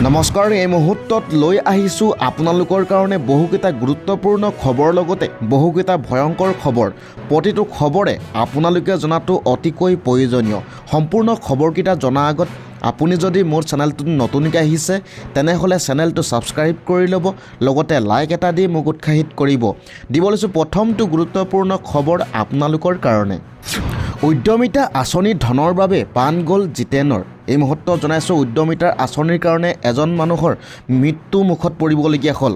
নমস্কাৰ, এই মুহূৰ্তত লৈ আহিছোঁ আপোনালোকৰ কাৰণে বহুকেইটা গুৰুত্বপূৰ্ণ খবৰ লগতে বহুকেইটা ভয়ংকৰ খবৰ। প্ৰতিটো খবৰে আপোনালোকে জনাটো অতিকৈ প্ৰয়োজনীয়। সম্পূৰ্ণ খবৰকেইটা জনাৰ আগত আপুনি যদি মোৰ চেনেলটোত নতুনকৈ আহিছে তেনেহ'লে চেনেলটো ছাবস্ক্ৰাইব কৰি ল'ব, লগতে লাইক এটা দি মোক উৎসাহিত কৰিব। দিব লৈছোঁ প্ৰথমটো গুৰুত্বপূৰ্ণ খবৰ আপোনালোকৰ কাৰণে। উদ্যমিতা আঁচনিৰ ধনৰ বাবে প্ৰাণ গ'ল জিতেনৰ। এই মুহূৰ্তত জনাইছোঁ উদ্যমিতাৰ আঁচনিৰ কাৰণে এজন মানুহৰ মৃত্যু মুখত পৰিবলগীয়া হ'ল।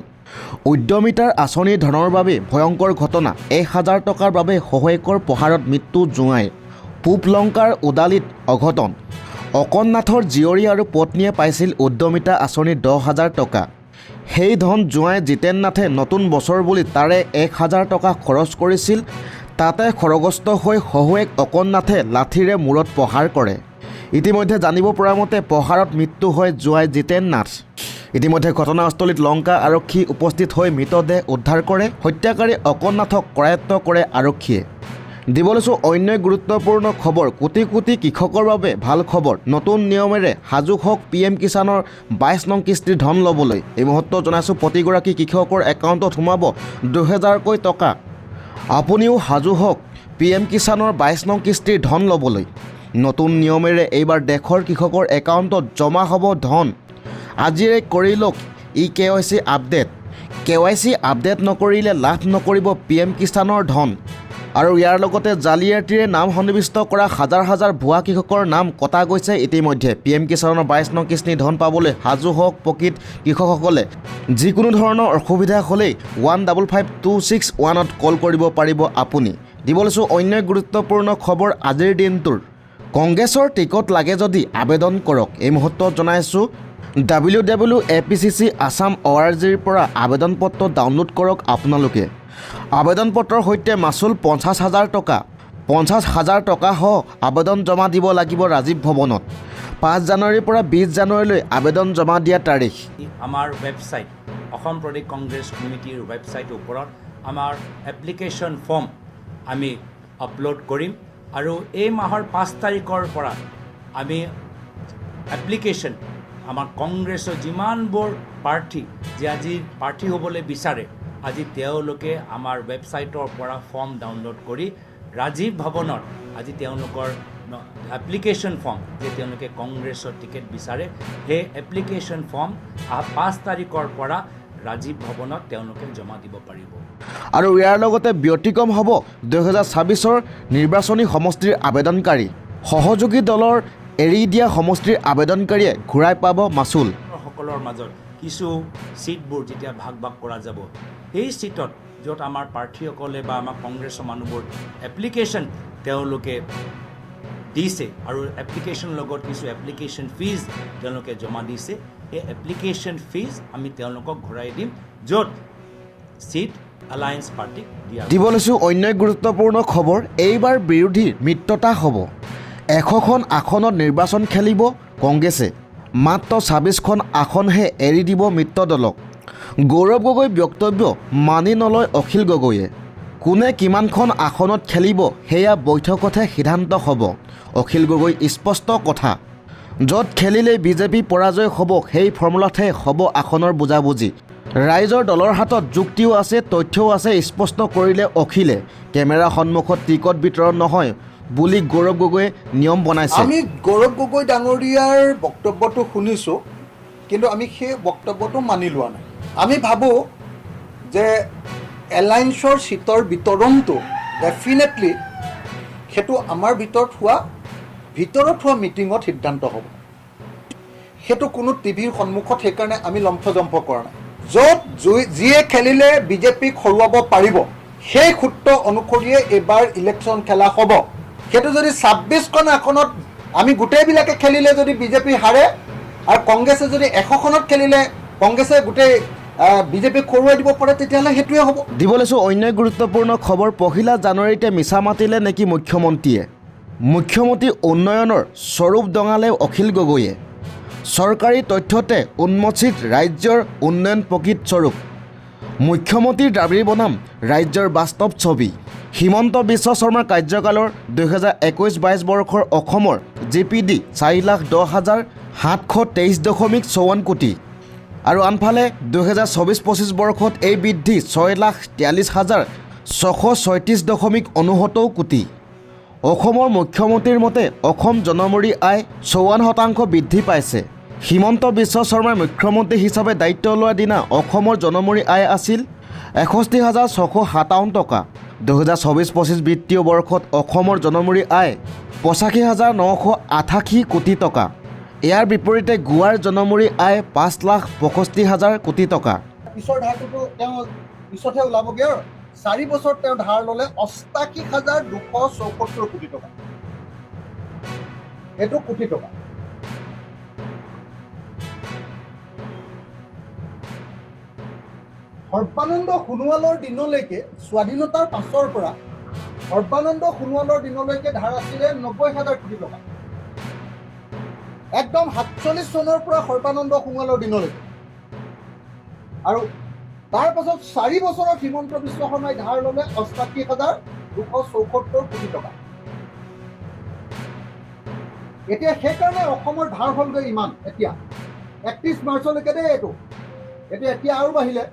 উদ্যমিতাৰ আঁচনিৰ ধনৰ বাবে ভয়ংকৰ ঘটনা। 1000 টকাৰ বাবে শহুৱেকৰ প্ৰহাৰত মৃত্যু জোঁৱাইৰ। পূব লংকাৰ ওদালিত অঘটন। অকণনাথৰ জীয়ৰী আৰু পত্নীয়ে পাইছিল উদ্যমিতা আঁচনিৰ 10,000 টকা। সেই ধন জোঁৱাই জিতেন নাথে নতুন বছৰ বুলি তাৰে 1000 টকা খৰচ কৰিছিল। তাতে খৰগ্ৰস্ত হৈ শহুৱেক অকণনাথে লাঠিৰে মূৰত প্ৰহাৰ কৰে। ইতিমধ্যে জানিব পৰা মতে প্ৰহাৰত মৃত্যু হয় জোঁৱাই জিতেন নাথ। ইতিমধ্যে ঘটনাস্থলীত লংকা আৰক্ষী উপস্থিত হৈ মৃতদেহ উদ্ধাৰ কৰে। হত্যাকাৰী অকণনাথক কৰায়ত্ব কৰে আৰক্ষীয়ে। দিব লৈছোঁ অন্য গুৰুত্বপূৰ্ণ খবৰ। কোটি কোটি কৃষকৰ বাবে ভাল খবৰ। নতুন নিয়মেৰে সাজু হওক PM কিষাণৰ 22 নং কিস্তিৰ ধন ল'বলৈ। এই মুহূৰ্তত জনাইছোঁ প্ৰতিগৰাকী কৃষকৰ একাউণ্টত সোমাব 2000কৈ টকা। আপুনিও সাজু হওক PM কিষাণৰ 22 নং কিস্তিৰ ধন ল'বলৈ। নতুন নিয়মেৰে এইবাৰ দেশৰ কৃষকৰ একাউণ্টত জমা হ'ব ধন। আজিৰে কৰি লওক KYC আপডেট। KYC আপডেট নকৰিলে লাভ নকৰিব PM কিষাণৰ ধন। আৰু ইয়াৰ লগতে জালিয়াতিৰে নাম সন্নিৱিষ্ট কৰা হাজাৰ হাজাৰ ভুৱা কৃষকৰ নাম কটা গৈছে ইতিমধ্যে। PM কিষাণৰ 22 নং কিস্তিৰ ধন পাবলৈ সাজু হওক প্ৰকৃত কৃষকসকলে। যিকোনো ধৰণৰ অসুবিধা হ'লেই 155261ত কল কৰিব পাৰিব আপুনি। দিব লৈছোঁ অন্য গুৰুত্বপূৰ্ণ খবৰ আজিৰ দিনটোৰ। কংগ্ৰেছৰ টিকট লাগে যদি আবেদন কৰক। এই মুহূৰ্তত জনাইছোঁ www.apcc assam org-ৰ পৰা আবেদন পত্ৰ ডাউনলোড কৰক আপোনালোকে। আবেদন পত্ৰৰ সৈতে মাচুল 50,000 টকা। 50,000 টকা সহ আবেদন জমা দিব লাগিব ৰাজীৱ ভৱনত। 5 জানুৱাৰীৰ পৰা 20 জানুৱাৰীলৈ আবেদন জমা দিয়া তাৰিখ। আমাৰ ৱেবছাইট অসম প্ৰদেশ কংগ্ৰেছ কমিটিৰ ৱেবছাইটৰ ওপৰত আমাৰ এপ্লিকেশ্যন ফৰ্ম আমি আপলোড কৰিম আৰু এই মাহৰ 5 তাৰিখৰ পৰা আমি এপ্লিকেশ্যন আমাৰ কংগ্ৰেছৰ যিমানবোৰ প্ৰাৰ্থী যে আজি প্ৰাৰ্থী হ'বলৈ বিচাৰে আজি তেওঁলোকে আমাৰ ৱেবছাইটৰ পৰা ফৰ্ম ডাউনলোড কৰি ৰাজীৱ ভৱনত আজি তেওঁলোকৰ এপ্লিকেশ্যন ফৰ্ম যে তেওঁলোকে কংগ্ৰেছৰ টিকেট বিচাৰে সেই এপ্লিকেশ্যন ফৰ্ম 5 তাৰিখৰ পৰা ৰাজীৱ ভৱনত তেওঁলোকে জমা দিব পাৰিব। আৰু ইয়াৰ লগতে ব্যতিক্ৰম হ'ব 2026ৰ নিৰ্বাচনী সমষ্টিৰ আবেদনকাৰী। সহযোগী দলৰ এৰি দিয়া সমষ্টিৰ আবেদনকাৰীয়ে ঘূৰাই পাব মাচুল। সকলৰ মাজত কিছু ছিটবোৰ যেতিয়া ভাগ ভাগ কৰা যাব সেই ছিটত য'ত আমাৰ প্ৰাৰ্থীসকলে বা আমাৰ কংগ্ৰেছৰ মানুহবোৰ এপ্লিকেশ্যন তেওঁলোকে দিছে আৰু এপ্লিকেশ্যনৰ লগত কিছু এপ্লিকেশ্যন ফিজ তেওঁলোকে জমা দিছে। এই এপ্লিকেশ্যন ফিজ আমি তেওঁলোকক ঘূৰাই দিম য'ত ছিট এলায়েন্স পাৰ্টিক দিয়া। দিব লৈছোঁ অন্য গুৰুত্বপূৰ্ণ খবৰ। এইবাৰ বিৰোধীৰ মিত্ৰতা হ'ব। 100খন আসনত নিৰ্বাচন খেলিব কংগ্ৰেছে। মাত্ৰ 26খন আসনহে এৰি দিব মিত্ৰ দলক। গৌৰৱ গগৈ বক্তব্য মানি নলয় অখিল গগৈয়ে। কোনে কিমানখন আসনত খেলিব সেয়া বৈঠকতহে সিদ্ধান্ত হ'ব। অখিল গগৈ স্পষ্ট কথা। য'ত খেলিলেই বিজেপি পৰাজয় হ'ব সেই ফৰ্মুলাতহে হ'ব আসনৰ বুজাবুজি। ৰাইজৰ দলৰ হাতত যুক্তিও আছে তথ্যও আছে স্পষ্ট কৰিলে অখিলে। কেমেৰা সন্মুখত টিকট বিতৰণ নহয় বুলি গৌৰৱ গগৈয়ে নিয়ম বনাইছে। আমি গৌৰৱ গগৈ ডাঙৰীয়াৰ বক্তব্যটো শুনিছোঁ কিন্তু আমি সেই বক্তব্যটো মানি লোৱা নাই। আমি ভাবোঁ যে এলায়েন্সৰ ছিটৰ বিতৰণটো ডেফিনেটলি সেইটো আমাৰ ভিতৰত হোৱা মিটিঙত সিদ্ধান্ত হ'ব। সেইটো কোনো টিভিৰ সন্মুখত সেইকাৰণে আমি লম্ফজম্ফ কৰা নাই। য'ত যিয়ে খেলিলে বিজেপিক হৰুৱাব পাৰিব সেই সূত্ৰ অনুসৰিয়ে এইবাৰ ইলেকশ্যন খেলা হ'ব। সেইটো যদি 26খন আসনত আমি গোটেইবিলাকে খেলিলে যদি বিজেপি হাৰে আৰু কংগ্ৰেছে যদি 100খনত খেলিলে কংগ্ৰেছে গোটেই বিজেপিক হৰুৱাই দিব পাৰে তেতিয়াহ'লে সেইটোৱে হ'ব। দিব লৈছোঁ অন্য গুৰুত্বপূৰ্ণ খবৰ। 1 জানুৱাৰীতে মিছা মাতিলে নেকি মুখ্যমন্ত্ৰীয়ে। মুখ্যমন্ত্ৰী উন্নয়নৰ স্বৰূপ দঙালে অখিল গগৈয়ে। চৰকাৰী তথ্যতে উন্মোচিত ৰাজ্যৰ উন্নয়ন প্ৰকৃত স্বৰূপ। মুখ্যমন্ত্ৰীৰ দাবীৰ বনাম ৰাজ্যৰ বাস্তৱ ছবি। হিমন্ত বিশ্ব শৰ্মাৰ কাৰ্যকালৰ 2021-22 বৰ্ষৰ অসমৰ GPD 4,10,000 723.54 কোটি আৰু আনফালে 2024-25 বৰ্ষত এই বৃদ্ধি 6,43,636.69 কোটি। অসমৰ মুখ্যমন্ত্ৰীৰ মতে অসম জনমূৰি আয় 54% বৃদ্ধি পাইছে। হিমন্ত বিশ্ব শৰ্মাই মুখ্যমন্ত্ৰী হিচাপে দায়িত্ব লোৱাৰ দিনা অসমৰ জনমূৰি আয় আছিল 61,657 টকা। 2024-25 বিত্তীয় বৰ্ষত অসমৰ জনমূৰি আয় 85,988 কোটি টকা। ইয়াৰ বিপৰীতে গোৱাৰ জনমূৰি আয় 5,65,000 কোটি টকা। পিছৰ ধাৰটোতো তেওঁ পিছতহে ওলাবগৈ আৰু 4 বছৰত তেওঁ ধাৰ ল'লে 88,274 কোটি টকা। এইটো কোটি টকা। সৰ্বানন্দ সোণোৱালৰ দিনলৈকে স্বাধীনতাৰ পাছৰ পৰা সৰ্বানন্দ সোণোৱালৰ দিনলৈকে ধাৰ আছিলে 90,000 কোটি টকা। একদম 47 চনৰ পৰা সৰ্বানন্দ সোণোৱালৰ দিনলৈকে। আৰু তাৰ পাছত 4 বছৰত হিমন্ত বিশ্ব শৰ্মাই ধাৰ ল'লে 88,274 কোটি টকা। এতিয়া সেইকাৰণে অসমৰ ধাৰ হ'লগৈ ইমান। এতিয়া 31 মাৰ্চলৈকে দেই এইটো এতিয়া আৰু বাঢ়িলে।